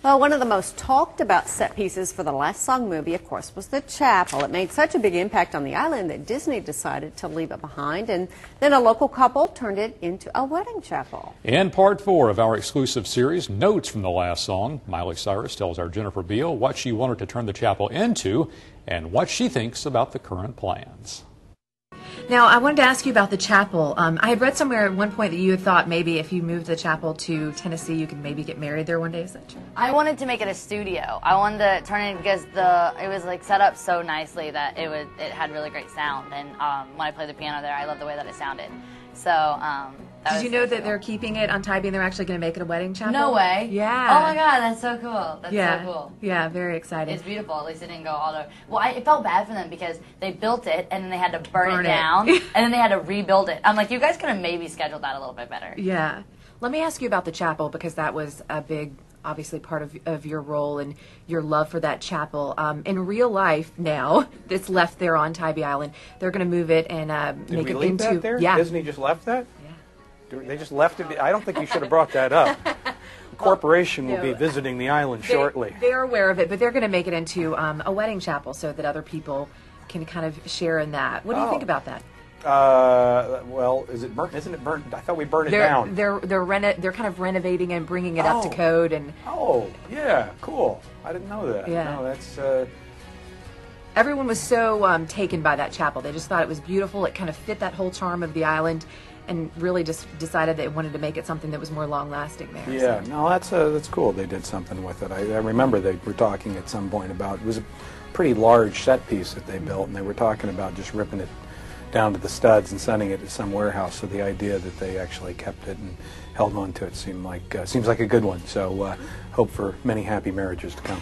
Well, one of the most talked about set pieces for the last song movie, of course, was the chapel. It made such a big impact on the island that Disney decided to leave it behind, and then a local couple turned it into a wedding chapel. In part 4 of our exclusive series, Notes from the Last Song, Miley Cyrus tells our Jennifer Beal what she wanted to turn the chapel into and what she thinks about the current plans. Now, I wanted to ask you about the chapel. I had read somewhere at one point that you had thought maybe if you moved the chapel to Tennessee, you could maybe get married there one day. Is that true? I wanted to make it a studio. I wanted to turn it because it was like set up so nicely that it had really great sound. And when I played the piano there, I loved the way that it sounded. So did you know that they're keeping it on Tybee and they're actually going to make it a wedding chapel? No way. Yeah. Oh my God, that's so cool. That's so cool. Yeah, very exciting. It's beautiful. At least it didn't go all the. Well, it felt bad for them because they built it and then they had to burn it down and then they had to rebuild it. I'm like, you guys could have maybe scheduled that a little bit better. Yeah. Let me ask you about the chapel because that was a big, obviously, part of your role and your love for that chapel. In real life now, it's left there on Tybee Island. They're going to move it and make it into. That there? Yeah. Disney just left that? They just left it. I don't think you should have brought that up. The corporation will be visiting the island shortly. They're aware of it, but they're going to make it into a wedding chapel so that other people can kind of share in that. What do you think about that? Well, is it burnt? Isn't it burnt? I thought we burned it down. They're kind of renovating and bringing it up to code and. Oh, yeah, cool. I didn't know that. Yeah. No, that's. Everyone was so taken by that chapel. They just thought it was beautiful. It kind of fit that whole charm of the island, and really just decided they wanted to make it something that was more long-lasting there. Yeah, so. No, that's cool. They did something with it. I remember they were talking at some point about it was a pretty large set piece that they built, and they were talking about just ripping it down to the studs and sending it to some warehouse. So the idea that they actually kept it and held on to it seems like a good one. So hope for many happy marriages to come.